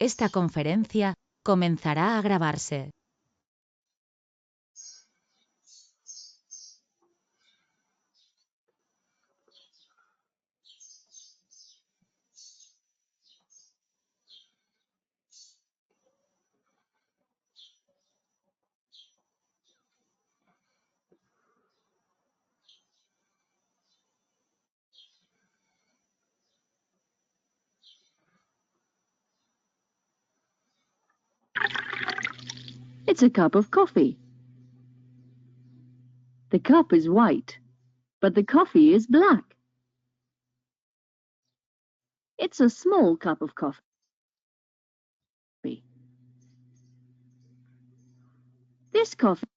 Esta conferencia comenzará a grabarse. It's a cup of coffee. The cup is white, but the coffee is black. It's a small cup of coffee. This coffee.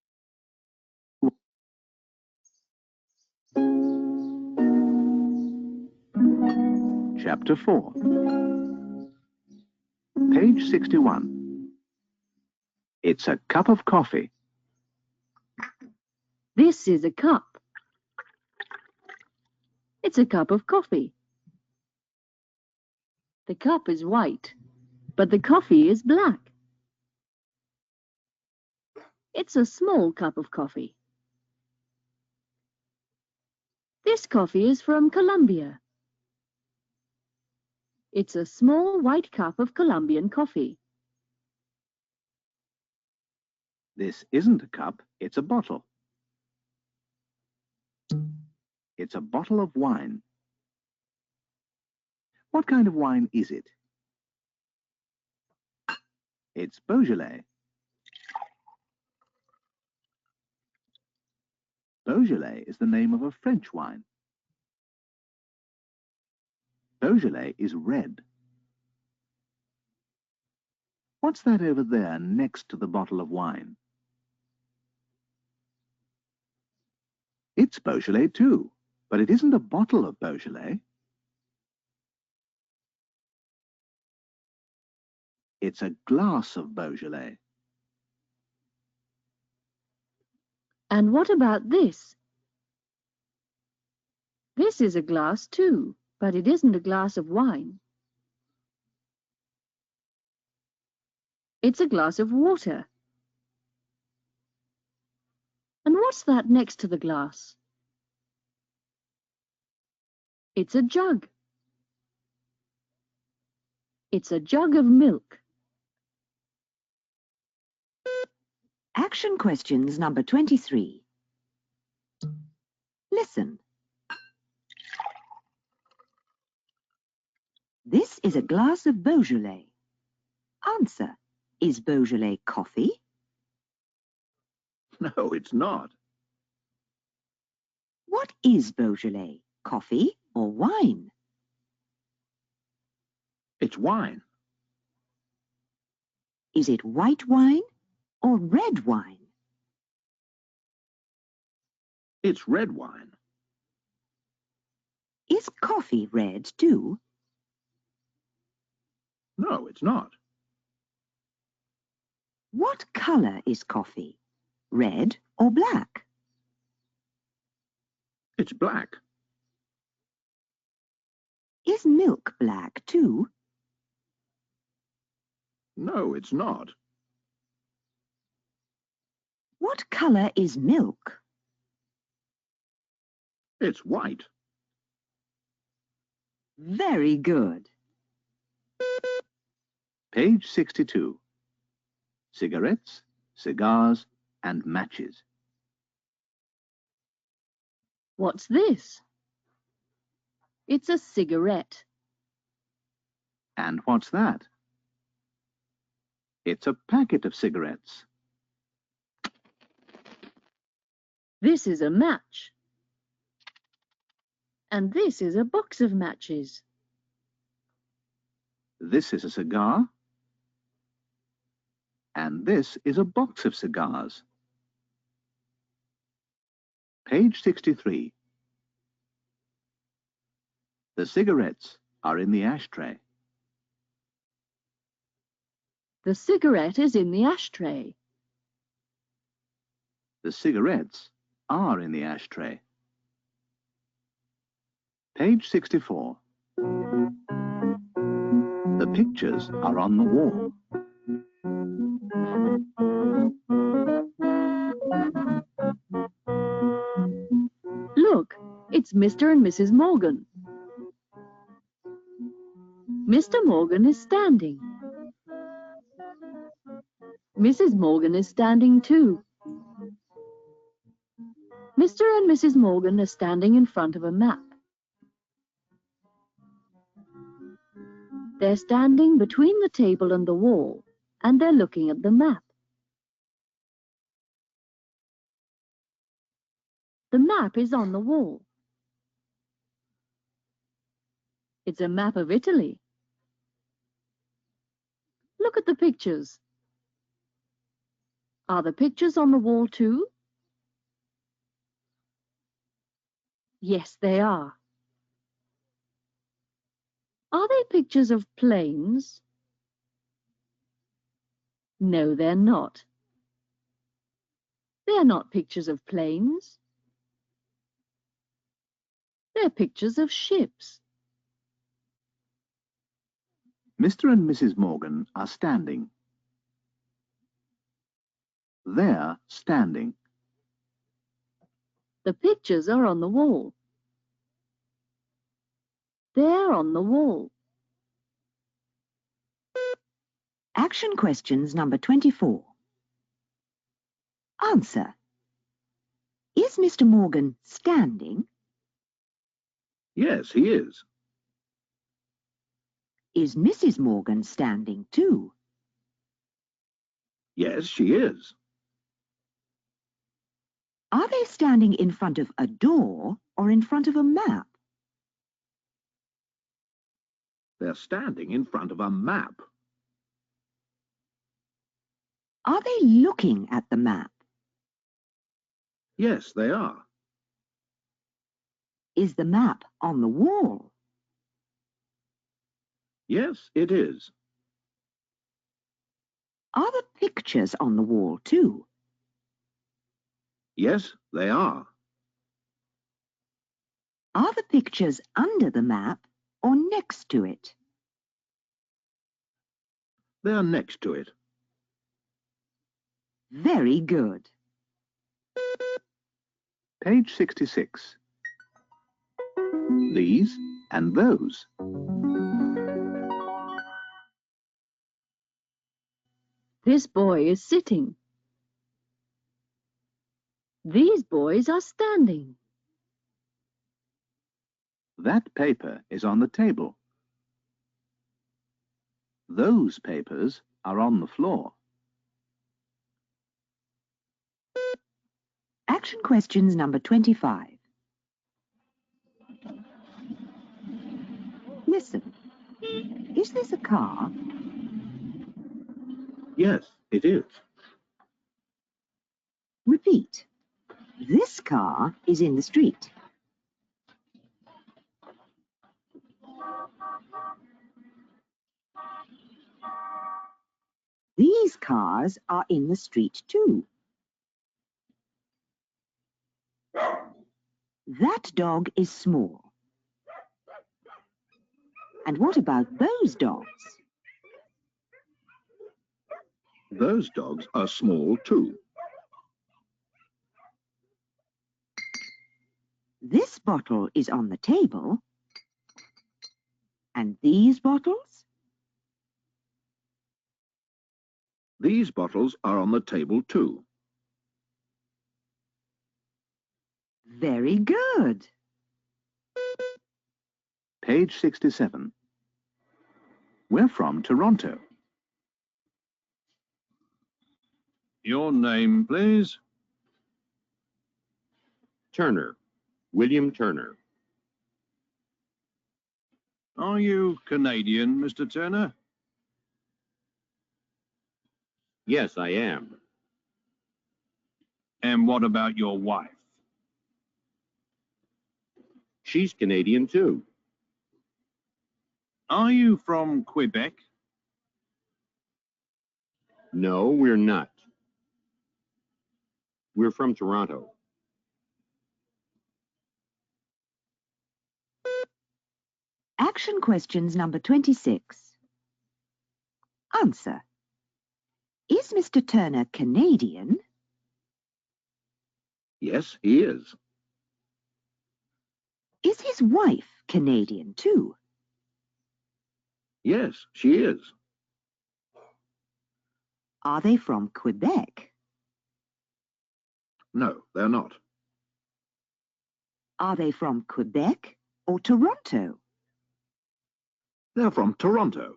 Chapter 4. Page 61. It's a cup of coffee. This is a cup. It's a cup of coffee. The cup is white, but the coffee is black. It's a small cup of coffee. This coffee is from Colombia. It's a small white cup of Colombian coffee. This isn't a cup, it's a bottle. It's a bottle of wine. What kind of wine is it? It's Beaujolais. Beaujolais is the name of a French wine. Beaujolais is red. What's that over there next to the bottle of wine? It's Beaujolais too, but it isn't a bottle of Beaujolais. It's a glass of Beaujolais. And what about this? This is a glass too, but it isn't a glass of wine. It's a glass of water. And what's that next to the glass? It's a jug. It's a jug of milk. Action questions number 23. Listen. This is a glass of Beaujolais. Answer. Is Beaujolais coffee? No, it's not. What is Beaujolais? Coffee or wine? It's wine. Is it white wine or red wine? It's red wine. Is coffee red too? No, it's not. What color is coffee? Red or black? It's black. Is milk black too? No, it's not. What color is milk? It's white. Very good. Page 62. Cigarettes, cigars, and matches. What's this? It's a cigarette. And what's that? It's a packet of cigarettes. This is a match. And this is a box of matches. This is a cigar. And this is a box of cigars. Page 63. The cigarettes are in the ashtray. The cigarette is in the ashtray. The cigarettes are in the ashtray. Page 64. The pictures are on the wall. Look, it's Mr. and Mrs. Morgan. Mr. Morgan is standing. Mrs. Morgan is standing too. Mr. and Mrs. Morgan are standing in front of a map. They're standing between the table and the wall, and they're looking at the map. The map is on the wall. It's a map of Italy. Look at the pictures. Are the pictures on the wall too? Yes, they are. Are they pictures of planes? No, they're not. They're not pictures of planes. They're pictures of ships. Mr. and Mrs. Morgan are standing. They're standing. The pictures are on the wall. They're on the wall. Action questions number 24. Answer. Is Mr. Morgan standing? Yes, he is. Is Mrs. Morgan standing too? Yes, she is. Are they standing in front of a door or in front of a map? They're standing in front of a map. Are they looking at the map? Yes, they are. Is the map on the wall? Yes, it is. Are the pictures on the wall too? Yes, they are. Are the pictures under the map or next to it? They're next to it. Very good. Page 66. These and those. This boy is sitting. These boys are standing. That paper is on the table. Those papers are on the floor. Action questions number 25. Listen. Is this a car? Yes, it is. Repeat. This car is in the street. These cars are in the street too. That dog is small. And what about those dogs? Those dogs are small too. This bottle is on the table. And these bottles? These bottles are on the table too. Very good. Page 67. We're from Toronto. Your name, please? Turner. William Turner. Are you Canadian, Mr. Turner? Yes, I am. And what about your wife? She's Canadian too. Are you from Quebec? No, we're not. We're from Toronto. Action questions number 26. Answer. Is Mr. Turner Canadian? Yes, he is. Is his wife Canadian too? Yes, she is. Are they from Quebec? No, they're not. Are they from Quebec or Toronto? They're from Toronto.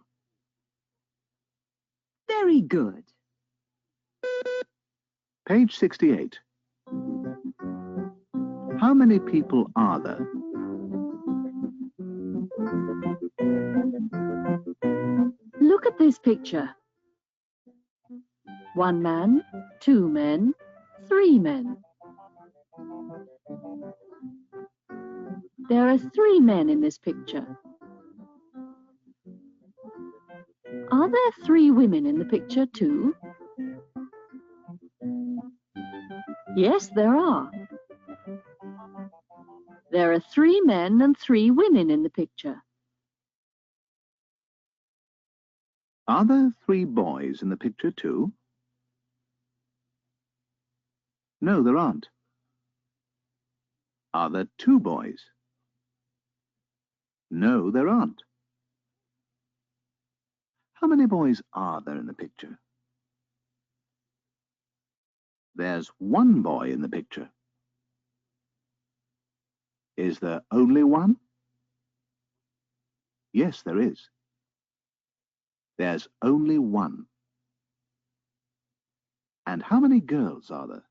Very good. Page 68. How many people are there? Look at this picture. 1 man, 2 men, 3 men. There are 3 men in this picture. Are there 3 women in the picture too? Yes, there are. There are 3 men and 3 women in the picture. Are there 3 boys in the picture too? No, there aren't. Are there 2 boys? No, there aren't. How many boys are there in the picture? There's 1 boy in the picture. Is there only 1? Yes, there is. There's only 1. And how many girls are there?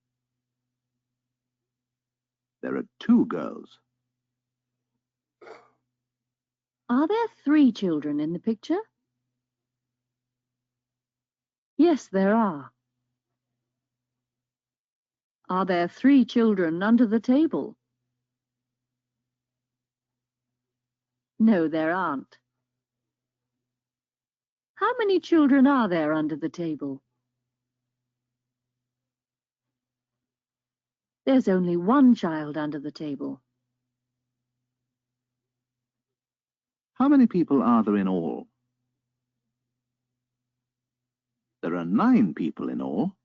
There are 2 girls. Are there 3 children in the picture? Yes, there are. Are there 3 children under the table? No, there aren't. How many children are there under the table? There's only 1 child under the table. How many people are there in all? There are 9 people in all.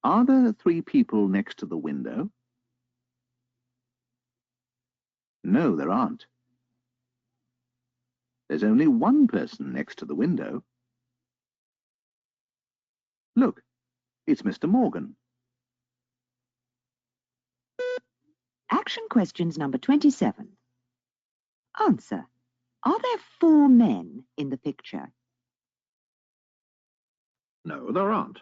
Are there 3 people next to the window? No, there aren't. There's only 1 person next to the window. Look, it's Mr. Morgan. Action questions number 27. Answer. Are there 4 men in the picture? No, there aren't.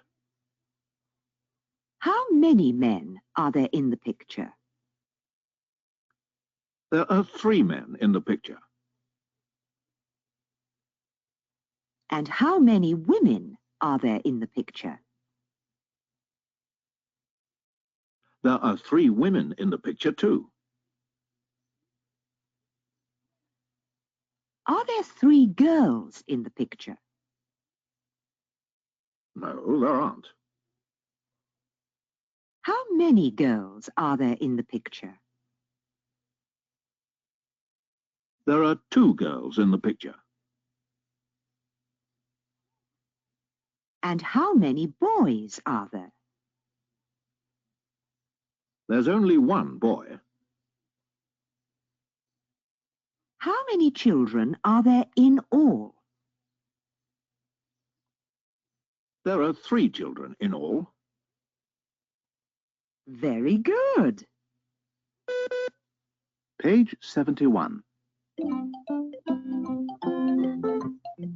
How many men are there in the picture? There are 3 men in the picture. And how many women are there in the picture? There are 3 women in the picture too. Are there 3 girls in the picture? No, there aren't. How many girls are there in the picture? There are 2 girls in the picture. And how many boys are there? There's only 1 boy. How many children are there in all? There are 3 children in all. Very good. Page 71.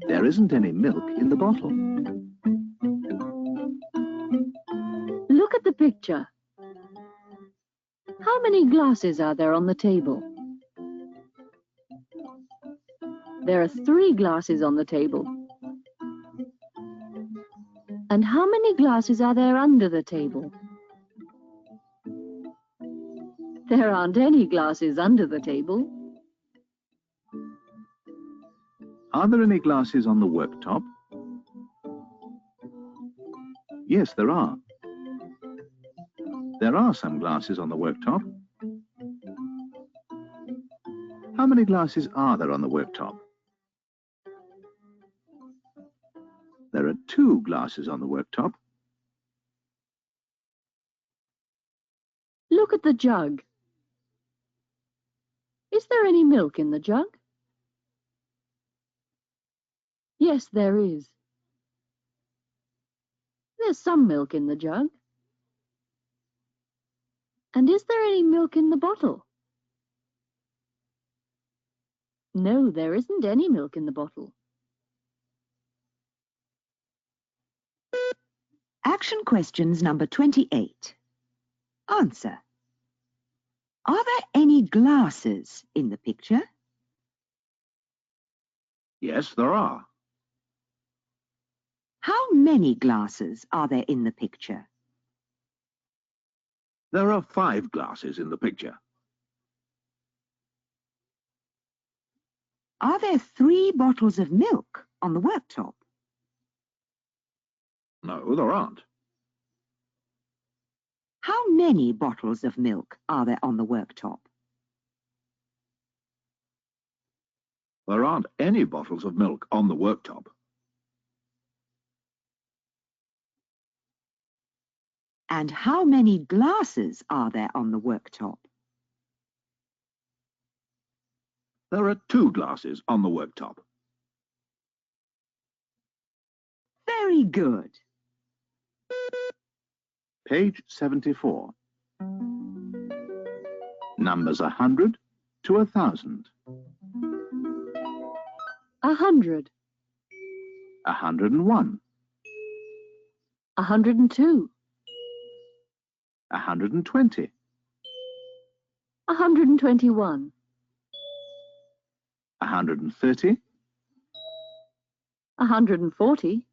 There isn't any milk in the bottle. Look at the picture. How many glasses are there on the table? There are 3 glasses on the table. And how many glasses are there under the table? There aren't any glasses under the table. Are there any glasses on the worktop? Yes, there are. There are some glasses on the worktop. How many glasses are there on the worktop? There are 2 glasses on the worktop. Look at the jug. Is there any milk in the jug? Yes, there is. There's some milk in the jug. And is there any milk in the bottle? No, there isn't any milk in the bottle. Action questions number 28. Answer. Are there any glasses in the picture? Yes, there are. How many glasses are there in the picture? There are 5 glasses in the picture. Are there 3 bottles of milk on the worktop? No, there aren't. How many bottles of milk are there on the worktop? There aren't any bottles of milk on the worktop. And how many glasses are there on the worktop? There are 2 glasses on the worktop. Very good. Page 74. Numbers 100 to 1,000. 100, 101. 102, 120. 121, 130. 140,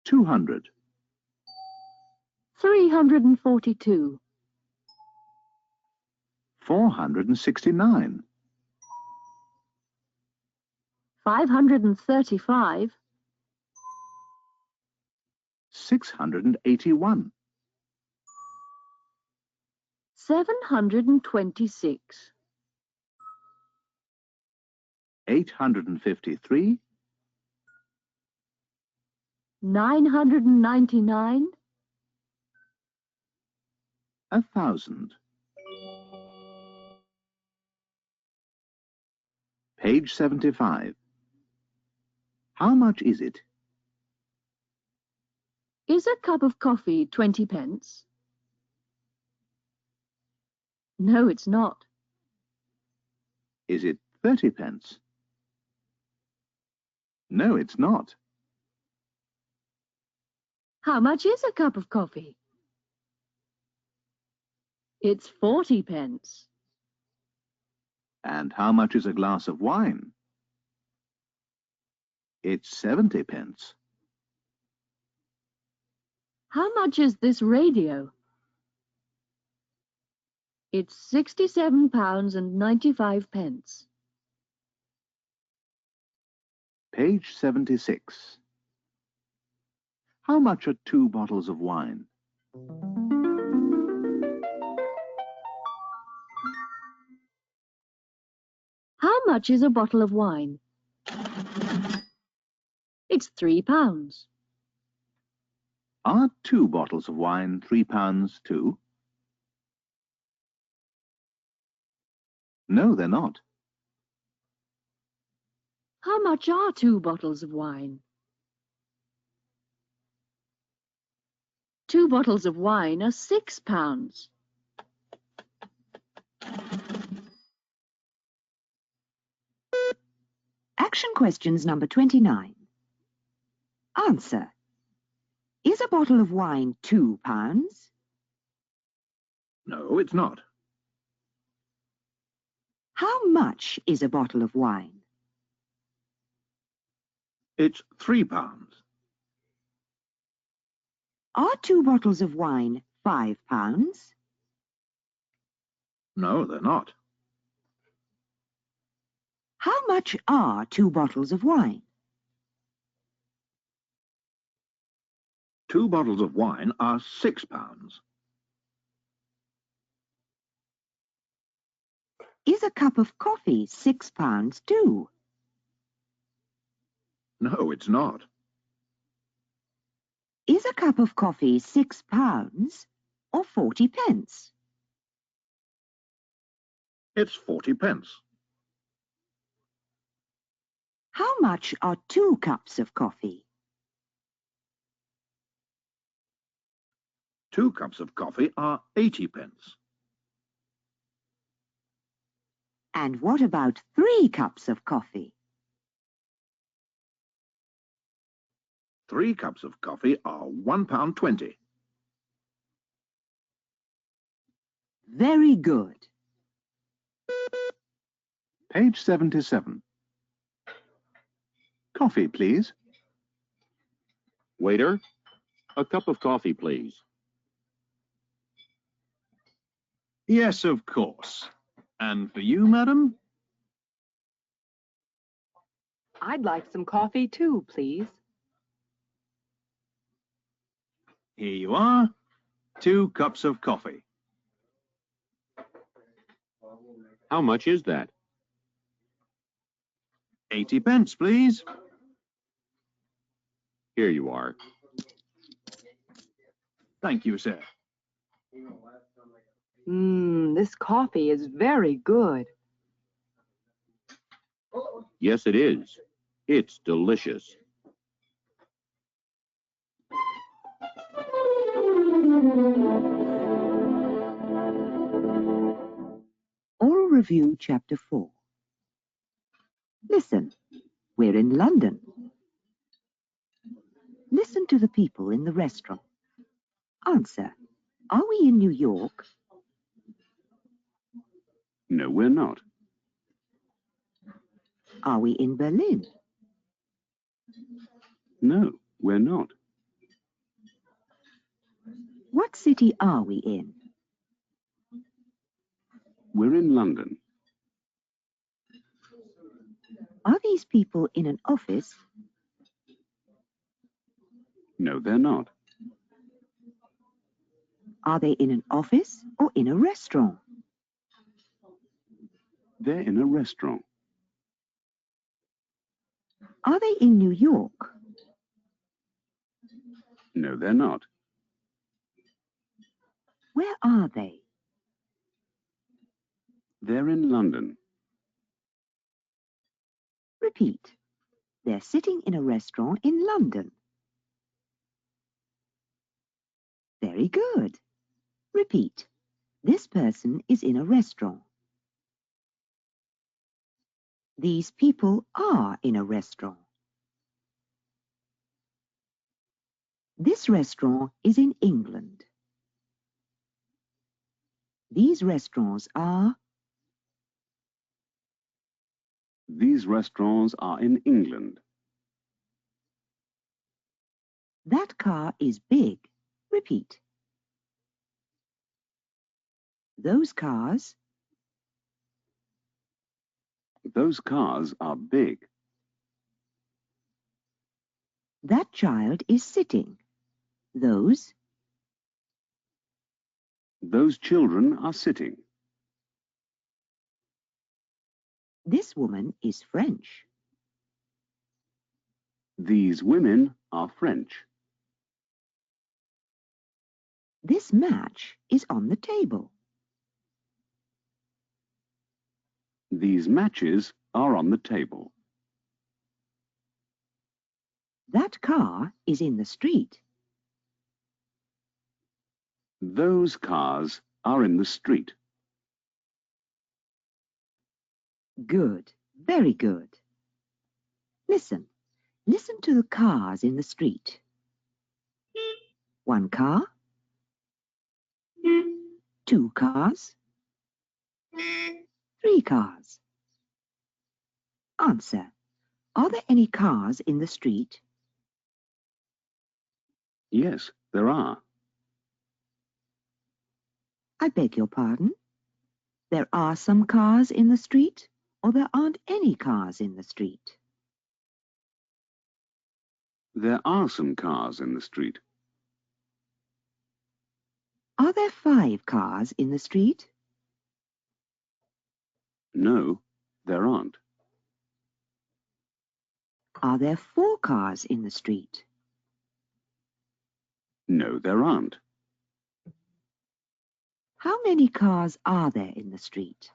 200. 342, 469. 535, 681. 726, 853. 999, 1,000. Page 75. How much is it? Is a cup of coffee 20 pence? No, it's not. Is it 30 pence? No, it's not. How much is a cup of coffee? It's 40 pence. And how much is a glass of wine? It's 70 pence. How much is this radio? It's £67 and 95 pence. Page 76. How much are 2 bottles of wine? How much is a bottle of wine? It's £3. Are 2 bottles of wine £3 too? No, they're not. How much are 2 bottles of wine? 2 bottles of wine are £6. Action questions number 29. Answer. Is a bottle of wine £2? No, it's not. How much is a bottle of wine? It's £3. Are 2 bottles of wine £5? No, they're not. How much are 2 bottles of wine? 2 bottles of wine are £6. Is a cup of coffee £6 too? No, it's not. Is a cup of coffee £6 or 40 pence? It's 40 pence. How much are 2 cups of coffee? 2 cups of coffee are 80 pence. And what about 3 cups of coffee? 3 cups of coffee are £1.20. Very good. Page 77. Coffee, please. Waiter, a cup of coffee, please. Yes, of course. And for you, madam? I'd like some coffee too, please. Here you are. 2 cups of coffee. How much is that? 80 pence, please. Here you are. Thank you, sir. This coffee is very good. Yes, it is. It's delicious. Oral Review, Chapter 4. Listen, we're in London. Listen to the people in the restaurant. Answer, are we in New York? No, we're not. Are we in Berlin? No, we're not. What city are we in? We're in London. Are these people in an office? No, they're not. Are they in an office or in a restaurant? They're in a restaurant. Are they in New York? No, they're not. Where are they? They're in London. Repeat. They're sitting in a restaurant in London. Very good. Repeat. This person is in a restaurant. These people are in a restaurant. This restaurant is in England. These restaurants are. These restaurants are in England. That car is big. Repeat. Those cars. Those cars are big. That child is sitting. Those. Those children are sitting. This woman is French. These women are French. This match is on the table. These matches are on the table. That car is in the street. Those cars are in the street. Good. Very good. Listen. Listen to the cars in the street. 1 car. 2 cars. 3 cars. Answer. Are there any cars in the street? Yes, there are. I beg your pardon? There are some cars in the street, or there aren't any cars in the street? There are some cars in the street. Are there 5 cars in the street? No, there aren't. Are there 4 cars in the street? No, there aren't. How many cars are there in the street?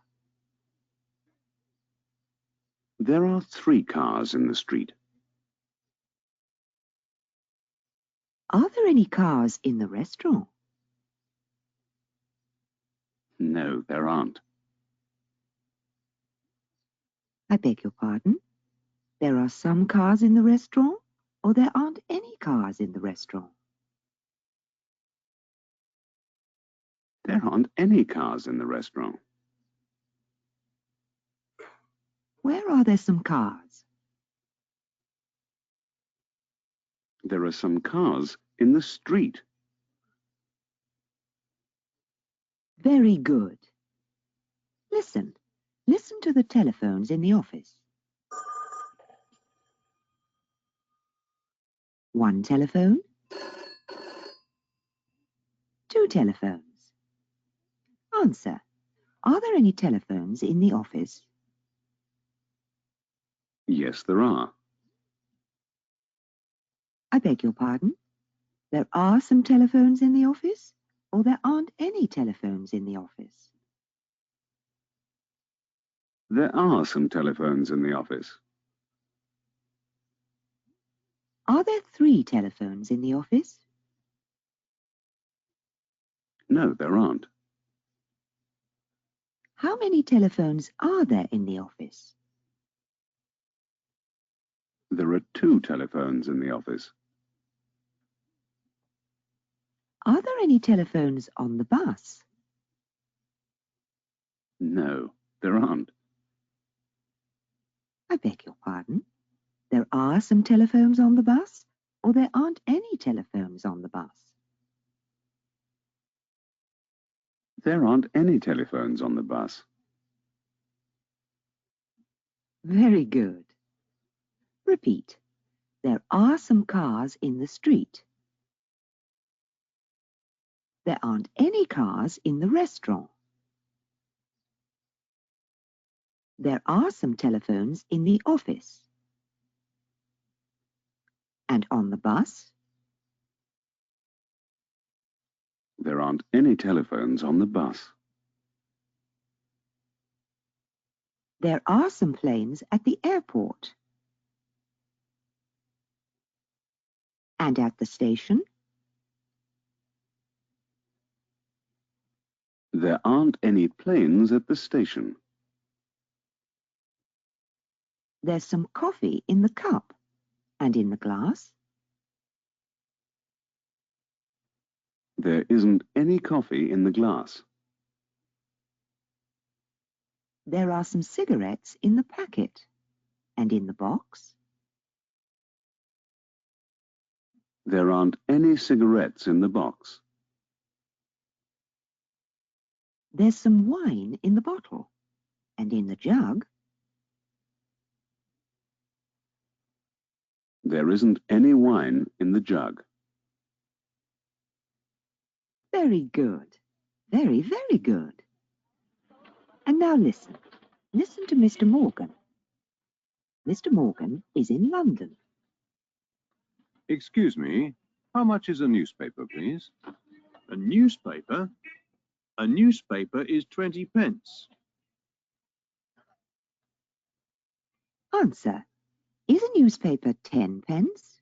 There are 3 cars in the street. Are there any cars in the restaurant? No, there aren't. I beg your pardon? There are some cars in the restaurant, or there aren't any cars in the restaurant? There aren't any cars in the restaurant. Where are there some cars? There are some cars in the street. Very good. Listen. Listen to the telephones in the office. 1 telephone. 2 telephones. Answer. Are there any telephones in the office? Yes, there are. I beg your pardon? There are some telephones in the office, or there aren't any telephones in the office? There are some telephones in the office. Are there 3 telephones in the office? No, there aren't. How many telephones are there in the office? There are 2 telephones in the office. Are there any telephones on the bus? No, there aren't. I beg your pardon? There are some telephones on the bus, or there aren't any telephones on the bus? There aren't any telephones on the bus. Very good. Repeat. There are some cars in the street. There aren't any cars in the restaurant. There are some telephones in the office. And on the bus? There aren't any telephones on the bus. There are some planes at the airport. And at the station? There aren't any planes at the station. There's some coffee in the cup and in the glass. There isn't any coffee in the glass. There are some cigarettes in the packet and in the box. There aren't any cigarettes in the box. There's some wine in the bottle and in the jug. There isn't any wine in the jug. Very good. Very, very good. And now listen. Listen to Mr. Morgan. Mr. Morgan is in London. Excuse me, how much is a newspaper, please? A newspaper? A newspaper is 20 pence. Answer. Is a newspaper 10 pence?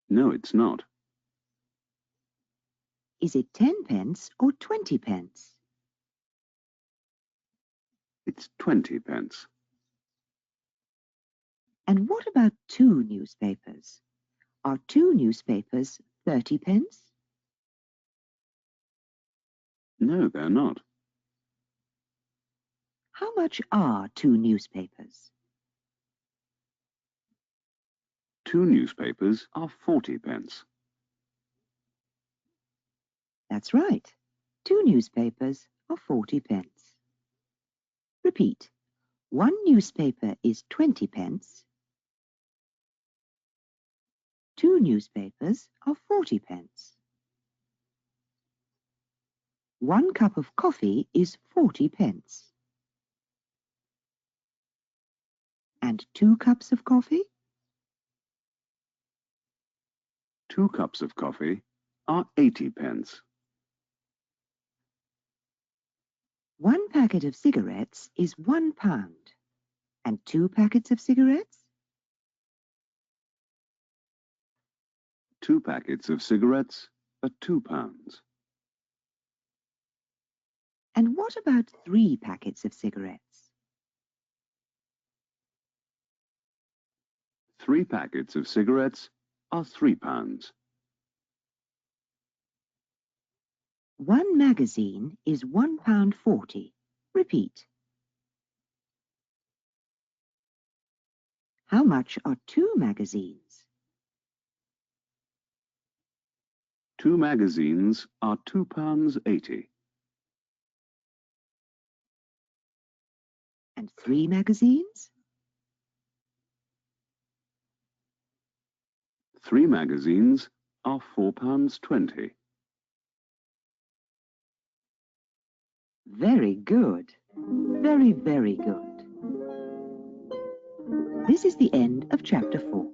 No, it's not. Is it 10 pence or 20 pence? It's 20 pence. And what about 2 newspapers? Are 2 newspapers 30 pence? No, they're not. How much are 2 newspapers? 2 newspapers are 40 pence. That's right. 2 newspapers are 40 pence. Repeat. 1 newspaper is 20 pence. 2 newspapers are 40 pence. 1 cup of coffee is 40 pence. And 2 cups of coffee? 2 cups of coffee are 80 pence. 1 packet of cigarettes is £1. And 2 packets of cigarettes? 2 packets of cigarettes are £2. And what about 3 packets of cigarettes? 3 packets of cigarettes are £3. 1 magazine is £1.40. Repeat. How much are 2 magazines? 2 magazines are £2.80. And 3 magazines? 3 magazines are £4.20. Very good. Very, very good. This is the end of chapter 4.